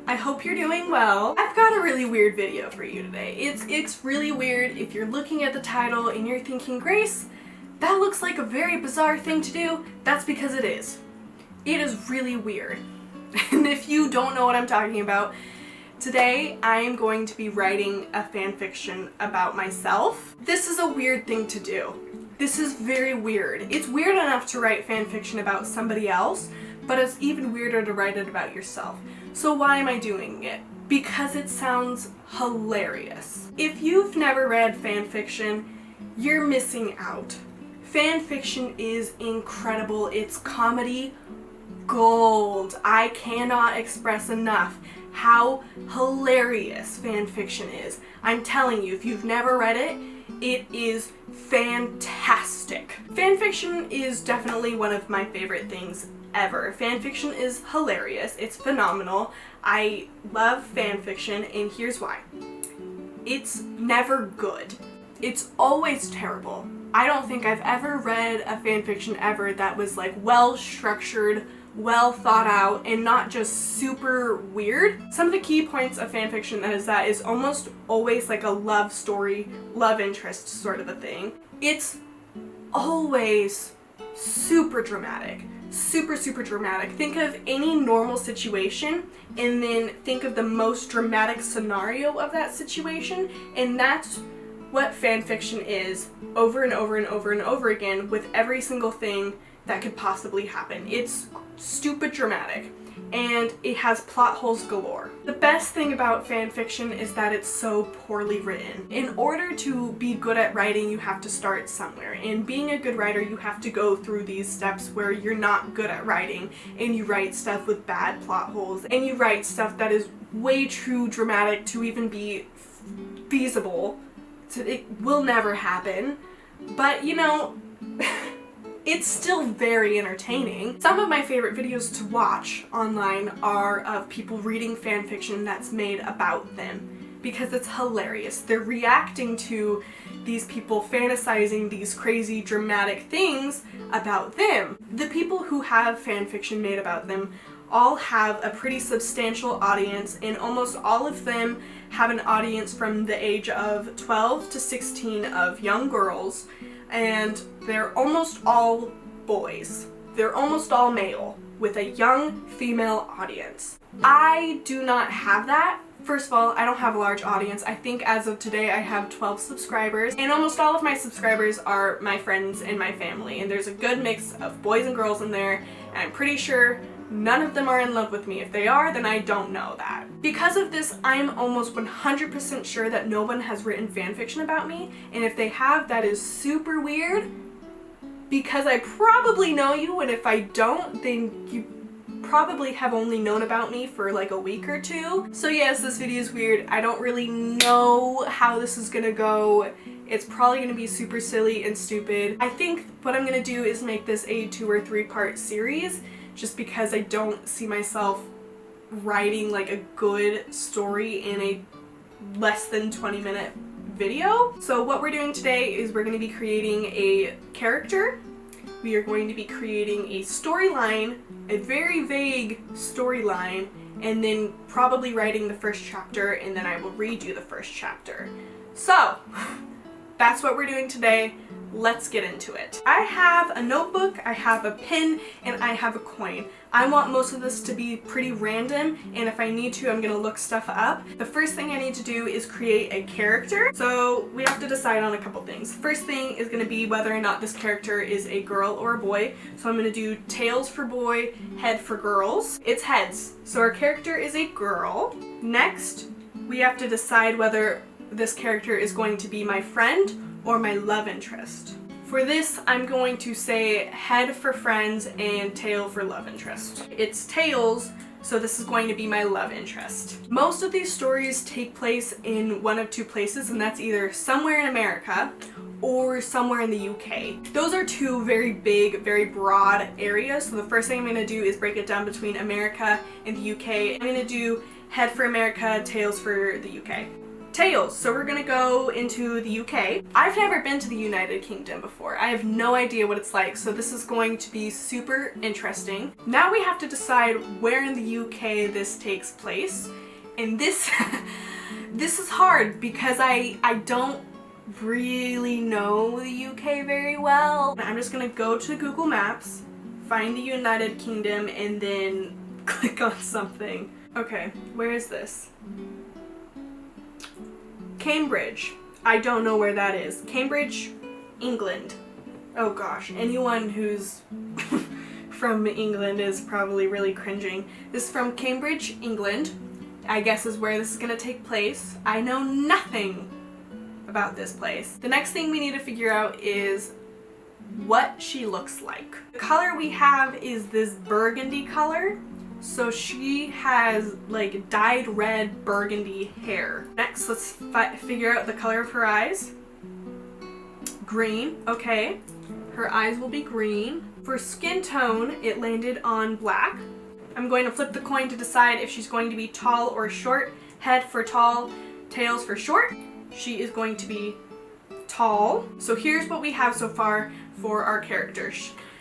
I hope you're doing well. I've got a really weird video for you today. It's really weird. If you're looking at the title and you're thinking, Grace, that looks like a very bizarre thing to do, that's because it is. It is really weird. And if you don't know what I'm talking about, today I am going to be writing a fan fiction about myself. This is a weird thing to do. This is very weird. It's weird enough to write fan fiction about somebody else, but it's even weirder to write it about yourself. So why am I doing it? Because it sounds hilarious. If you've never read fan fiction, you're missing out. Fan fiction is incredible. It's comedy gold. I cannot express enough how hilarious fan fiction is. I'm telling you, if you've never read it, it is fantastic. Fan fiction is definitely one of my favorite things ever. Fan fiction is hilarious. It's phenomenal. I love fan fiction, and here's why. It's never good. It's always terrible. I don't think I've ever read a fan fiction ever that was like well structured, well thought out, and not just super weird. Some of the key points of fan fiction is almost always like a love story, love interest sort of a thing. It's always super dramatic. Super dramatic. Think of any normal situation and then think of the most dramatic scenario of that situation, and that's what fan fiction is over and over and over and over again with every single thing that could possibly happen. It's stupid dramatic and it has plot holes galore. The best thing about fan fiction is that it's so poorly written. In order to be good at writing, you have to start somewhere, and being a good writer, you have to go through these steps where you're not good at writing and you write stuff with bad plot holes and you write stuff that is way too dramatic to even be feasible. So it will never happen, but you know, it's still very entertaining. Some of my favorite videos to watch online are of people reading fan fiction that's made about them because it's hilarious. They're reacting to these people fantasizing these crazy dramatic things about them. The people who have fan fiction made about them all have a pretty substantial audience, and almost all of them have an audience from the age of 12 to 16 of young girls, and they're almost all boys. They're almost all male with a young female audience. I do not have that. First of all, I don't have a large audience. I think as of today I have 12 subscribers, and almost all of my subscribers are my friends and my family, and there's a good mix of boys and girls in there, and I'm pretty sure none of them are in love with me. If they are, then I don't know that. Because of this, I'm almost 100% sure that no one has written fan fiction about me, and if they have, that is super weird because I probably know you, and if I don't, then you probably have only known about me for like a week or two. So yes, this video is weird. I don't really know how this is gonna go. It's probably gonna be super silly and stupid. I think what I'm gonna do is make this a 2 or 3 part series, just because I don't see myself writing like a good story in a less than 20-minute video. So what we're doing today is we're going to be creating a character. We are going to be creating a storyline, a very vague storyline, and then probably writing the first chapter, and then I will redo the first chapter. So that's what we're doing today. Let's get into it. I have a notebook, I have a pen, and I have a coin. I want most of this to be pretty random, and if I need to, I'm gonna look stuff up. The first thing I need to do is create a character. So we have to decide on a couple things. First thing is gonna be whether or not this character is a girl or a boy. So I'm gonna do tails for boy, head for girls. It's heads. So our character is a girl. Next, we have to decide whether this character is going to be my friend or my love interest. For this, I'm going to say head for friends and tail for love interest. It's tails, so this is going to be my love interest. Most of these stories take place in one of two places, and that's either somewhere in America or somewhere in the UK. Those are two very big, very broad areas, so the first thing I'm going to do is break it down between America and the UK. I'm going to do head for America, tails for the UK. Tails. So we're gonna go into the UK. I've never been to the United Kingdom before. I have no idea what it's like, so this is going to be super interesting. Now we have to decide where in the UK this takes place. And this, this is hard because I don't really know the UK very well. I'm just gonna go to Google Maps, find the United Kingdom, and then click on something. Okay, where is this? Cambridge. I don't know where that is. Cambridge, England. Oh gosh, anyone who's from England is probably really cringing. This is from Cambridge, England. I guess is where this is gonna take place. I know nothing about this place. The next thing we need to figure out is what she looks like. The color we have is this burgundy color. So she has like dyed red burgundy hair. Next, let's figure out the color of her eyes. Green, okay. Her eyes will be green. For skin tone, it landed on black. I'm going to flip the coin to decide if she's going to be tall or short. Head for tall, tails for short. She is going to be tall. So here's what we have so far for our character.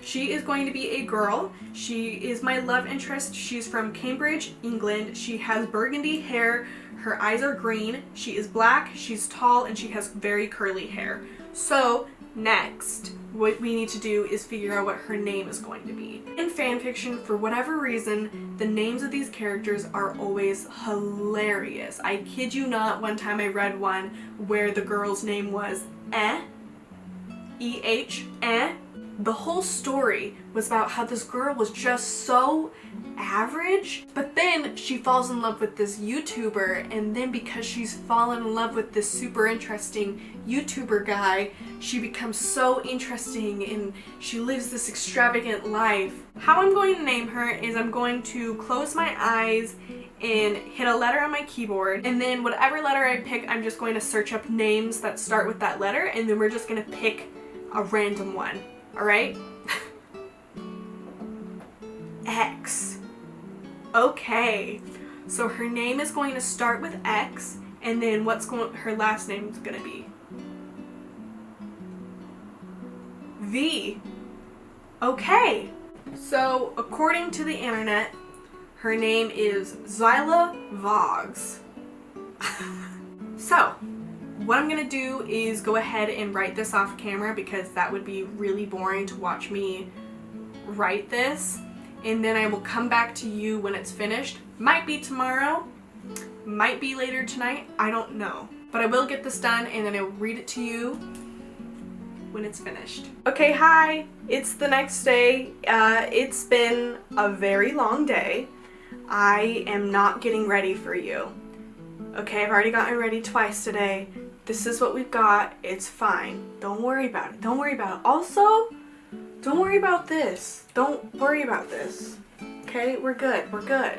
She is going to be a girl. She is my love interest. She's from Cambridge, England. She has burgundy hair. Her eyes are green. She is black. She's tall and she has very curly hair. So next, what we need to do is figure out what her name is going to be. In fanfiction, for whatever reason, the names of these characters are always hilarious. I kid you not, one time I read one where the girl's name was E-H, The whole story was about how this girl was just so average, but then she falls in love with this YouTuber, and then because she's fallen in love with this super interesting YouTuber guy, she becomes so interesting and she lives this extravagant life. How I'm going to name her is I'm going to close my eyes and hit a letter on my keyboard, and then whatever letter I pick, I'm just going to search up names that start with that letter, and then we're just going to pick a random one. Alright? X. Okay. So her name is going to start with X, and then her last name is going to be V. Okay. So according to the internet, her name is Zyla Voggs. So what I'm gonna do is go ahead and write this off camera because that would be really boring to watch me write this, and then I will come back to you when it's finished. Might be tomorrow, might be later tonight, I don't know. But I will get this done and then I'll read it to you when it's finished. Okay, hi, it's the next day. It's been a very long day. I am not getting ready for you. Okay, I've already gotten ready twice today. This is what we've got. It's fine. Don't worry about it. Don't worry about it. Also, don't worry about this. Don't worry about this. Okay? We're good. We're good.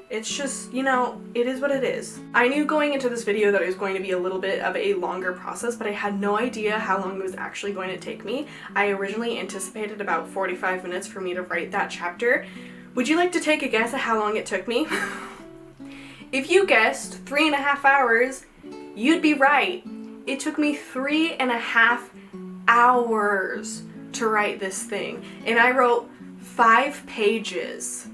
It's just, you know, it is what it is. I knew going into this video that it was going to be a little bit of a longer process, but I had no idea how long it was actually going to take me. I originally anticipated about 45 minutes for me to write that chapter. Would you like to take a guess at how long it took me? If you guessed 3.5 hours, you'd be right. It took me 3.5 hours to write this thing, and I wrote 5 pages.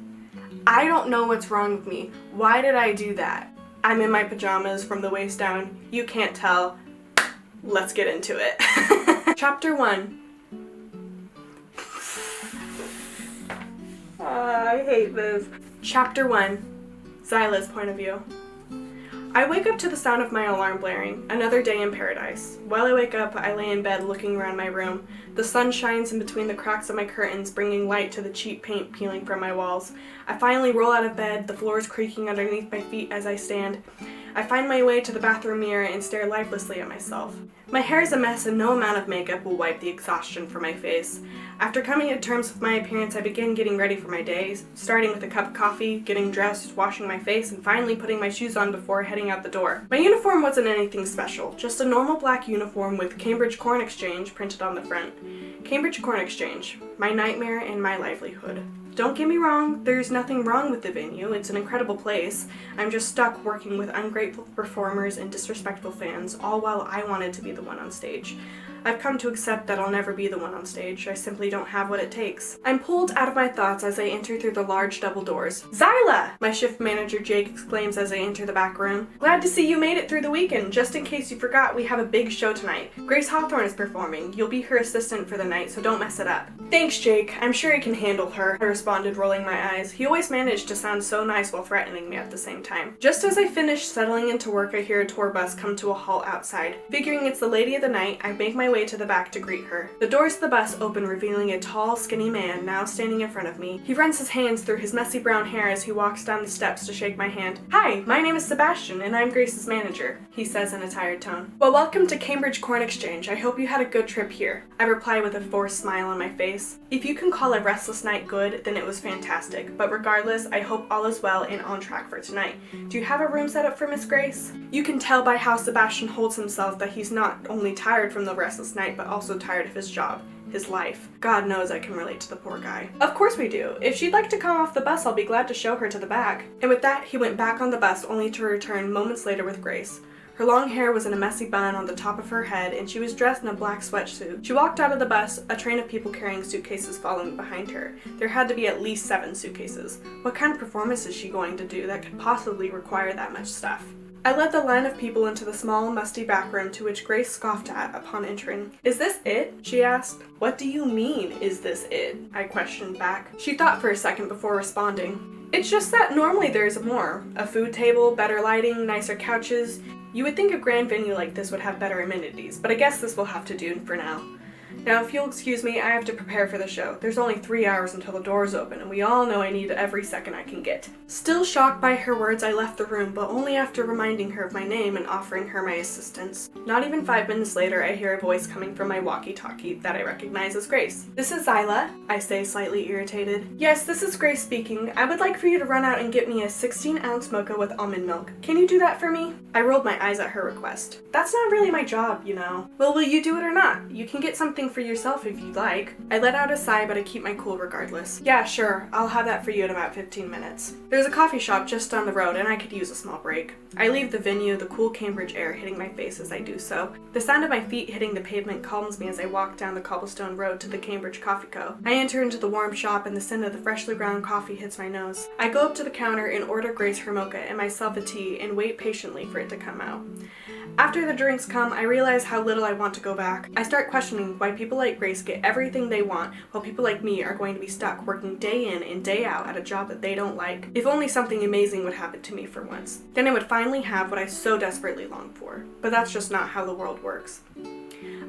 I don't know what's wrong with me. Why did I do that? I'm in my pajamas from the waist down. You can't tell. Let's get into it. Chapter 1. I hate this. Chapter 1. Zyla's point of view. I wake up to the sound of my alarm blaring. Another day in paradise. While I wake up, I lay in bed looking around my room. The sun shines in between the cracks of my curtains, bringing light to the cheap paint peeling from my walls. I finally roll out of bed, the floor is creaking underneath my feet as I stand. I find my way to the bathroom mirror and stare lifelessly at myself. My hair is a mess and no amount of makeup will wipe the exhaustion from my face. After coming to terms with my appearance, I begin getting ready for my days, starting with a cup of coffee, getting dressed, washing my face, and finally putting my shoes on before heading out the door. My uniform wasn't anything special, just a normal black uniform with Cambridge Corn Exchange printed on the front. Cambridge Corn Exchange, my nightmare and my livelihood. Don't get me wrong, there's nothing wrong with the venue, it's an incredible place. I'm just stuck working with ungrateful performers and disrespectful fans, all while I wanted to be the one on stage. I've come to accept that I'll never be the one on stage. I simply don't have what it takes. I'm pulled out of my thoughts as I enter through the large double doors. Zyla! My shift manager Jake exclaims as I enter the back room. Glad to see you made it through the weekend. Just in case you forgot, we have a big show tonight. Grace Hawthorne is performing. You'll be her assistant for the night, so don't mess it up. Thanks, Jake. I'm sure he can handle her, I responded, rolling my eyes. He always managed to sound so nice while threatening me at the same time. Just as I finish settling into work, I hear a tour bus come to a halt outside. Figuring it's the lady of the night, I make my way to the back to greet her. The doors to the bus open, revealing a tall, skinny man now standing in front of me. He runs his hands through his messy brown hair as he walks down the steps to shake my hand. Hi, my name is Sebastian, and I'm Grace's manager, he says in a tired tone. Well, welcome to Cambridge Corn Exchange. I hope you had a good trip here. I reply with a forced smile on my face. If you can call a restless night good, then it was fantastic. But regardless, I hope all is well and on track for tonight. Do you have a room set up for Miss Grace? You can tell by how Sebastian holds himself that he's not only tired from the restless night, but also tired of his job, his life. God knows I can relate to the poor guy. Of course we do. If she'd like to come off the bus, I'll be glad to show her to the back. And with that, he went back on the bus only to return moments later with Grace. Her long hair was in a messy bun on the top of her head, and she was dressed in a black sweatsuit. She walked out of the bus, a train of people carrying suitcases following behind her. There had to be at least 7 suitcases. What kind of performance is she going to do that could possibly require that much stuff? I led the line of people into the small, musty back room to which Grace scoffed at upon entering. Is this it? She asked. What do you mean, is this it? I questioned back. She thought for a second before responding. It's just that normally there's more. A food table, better lighting, nicer couches. You would think a grand venue like this would have better amenities, but I guess this will have to do for now. Now, if you'll excuse me, I have to prepare for the show. There's only 3 hours until the doors open, and we all know I need every second I can get. Still shocked by her words, I left the room, but only after reminding her of my name and offering her my assistance. Not even 5 minutes later, I hear a voice coming from my walkie-talkie that I recognize as Grace. This is Zyla, I say, slightly irritated. Yes, this is Grace speaking. I would like for you to run out and get me a 16-ounce mocha with almond milk. Can you do that for me? I rolled my eyes at her request. That's not really my job, you know. Well, will you do it or not? You can get something for yourself if you'd like. I let out a sigh, but I keep my cool regardless. Yeah, sure. I'll have that for you in about 15 minutes. There's a coffee shop just down the road, and I could use a small break. I leave the venue, the cool Cambridge air hitting my face as I do so. The sound of my feet hitting the pavement calms me as I walk down the cobblestone road to the Cambridge Coffee Co. I enter into the warm shop, and the scent of the freshly ground coffee hits my nose. I go up to the counter and order Grace her mocha and myself a tea and wait patiently for it to come out. After the drinks come, I realize how little I want to go back. I start questioning why people like Grace get everything they want, while people like me are going to be stuck working day in and day out at a job that they don't like. If only something amazing would happen to me for once. Then I would finally have what I so desperately long for. But that's just not how the world works.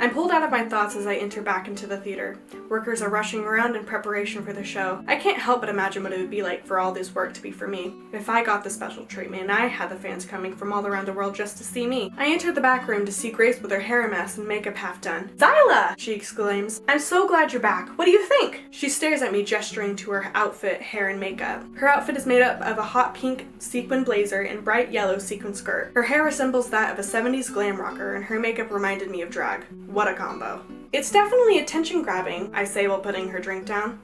I'm pulled out of my thoughts as I enter back into the theater. Workers are rushing around in preparation for the show. I can't help but imagine what it would be like for all this work to be for me. If I got the special treatment and I had the fans coming from all around the world just to see me. I enter the back room to see Grace with her hair a mess and makeup half done. Zyla! She exclaims. I'm so glad you're back. What do you think? She stares at me, gesturing to her outfit, hair, and makeup. Her outfit is made up of a hot pink sequin blazer and bright yellow sequin skirt. Her hair resembles that of a 70s glam rocker, and her makeup reminded me of drag. What a combo. It's definitely attention-grabbing, I say while putting her drink down.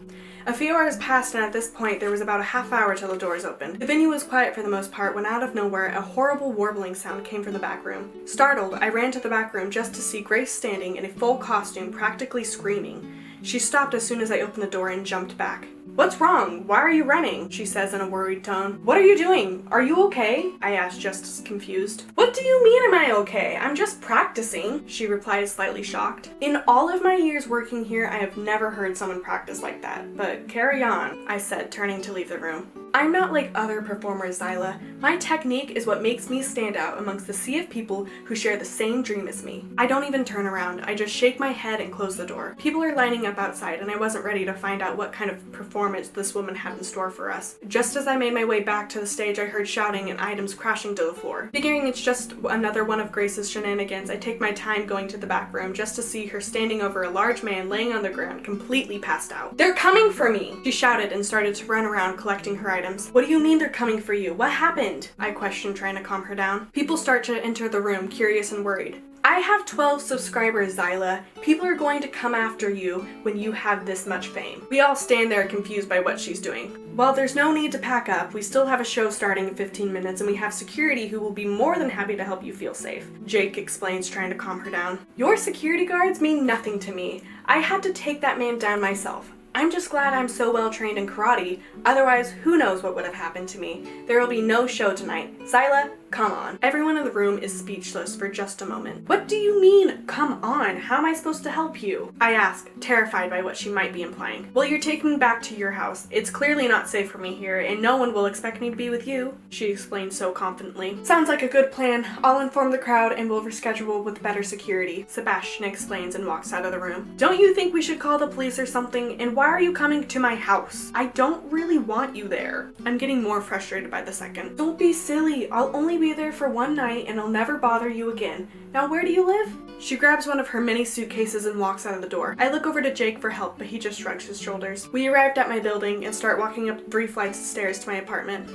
A few hours passed, and at this point there was about a half hour till the doors opened. The venue was quiet for the most part when out of nowhere a horrible warbling sound came from the back room. Startled, I ran to the back room just to see Grace standing in a full costume, practically screaming. She stopped as soon as I opened the door and jumped back. What's wrong? Why are you running? She says in a worried tone. What are you doing? Are you okay? I asked, just as confused. What do you mean am I okay? I'm just practicing, she replied, slightly shocked. In all of my years working here, I have never heard someone practice like that, but carry on, I said, turning to leave the room. I'm not like other performers, Zyla. My technique is what makes me stand out amongst the sea of people who share the same dream as me. I don't even turn around. I just shake my head and close the door. People are lining up outside, and I wasn't ready to find out what kind of performance this woman had in store for us. Just as I made my way back to the stage, I heard shouting and items crashing to the floor. Figuring it's just another one of Grace's shenanigans, I take my time going to the back room just to see her standing over a large man laying on the ground, completely passed out. They're coming for me! She shouted and started to run around collecting her items. What do you mean they're coming for you? What happened? I questioned, trying to calm her down. People start to enter the room, curious and worried. I have 12 subscribers, Zyla. People are going to come after you when you have this much fame. We all stand there confused by what she's doing. While there's no need to pack up, we still have a show starting in 15 minutes and we have security who will be more than happy to help you feel safe. Jake explains, trying to calm her down. Your security guards mean nothing to me. I had to take that man down myself. I'm just glad I'm so well trained in karate, otherwise who knows what would have happened to me. There will be no show tonight. Zyla, come on. Everyone in the room is speechless for just a moment. What do you mean, come on? How am I supposed to help you? I ask, terrified by what she might be implying. Well, you're taking me back to your house. It's clearly not safe for me here, and no one will expect me to be with you, she explains so confidently. Sounds like a good plan. I'll inform the crowd and we'll reschedule with better security, Sebastian explains and walks out of the room. Don't you think we should call the police or something? And why are you coming to my house? I don't really want you there. I'm getting more frustrated by the second. Don't be silly. I'll only be there for one night and I'll never bother you again. Now where do you live? She grabs one of her many suitcases and walks out of the door. I look over to Jake for help, but he just shrugs his shoulders. We arrived at my building and start walking up 3 flights of stairs to my apartment.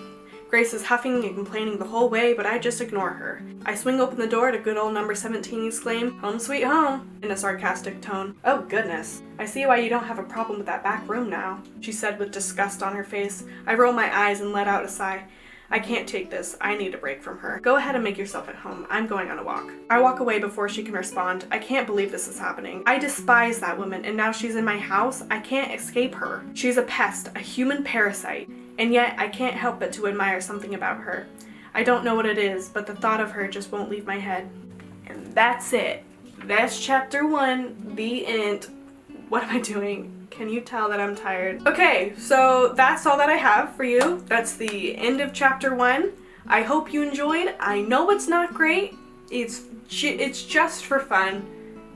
Grace is huffing and complaining the whole way, but I just ignore her. I swing open the door to good old number 17 and exclaim, "Home sweet home," in a sarcastic tone. Oh goodness, I see why you don't have a problem with that back room now, she said with disgust on her face. I roll my eyes and let out a sigh. I can't take this. I need a break from her. Go ahead and make yourself at home. I'm going on a walk. I walk away before she can respond. I can't believe this is happening. I despise that woman, and now she's in my house. I can't escape her. She's a pest, a human parasite, and yet I can't help but to admire something about her. I don't know what it is, but the thought of her just won't leave my head. And that's it. That's chapter 1, the end. What am I doing? Can you tell that I'm tired? Okay, so that's all that I have for you. That's the end of chapter 1. I hope you enjoyed. I know it's not great. It's just for fun.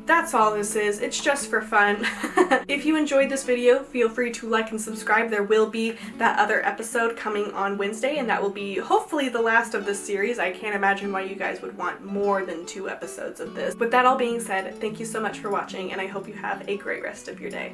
That's all this is. It's just for fun. If you enjoyed this video, feel free to like and subscribe. There will be that other episode coming on Wednesday, and that will be hopefully the last of this series. I can't imagine why you guys would want more than 2 episodes of this. With that all being said, thank you so much for watching, and I hope you have a great rest of your day.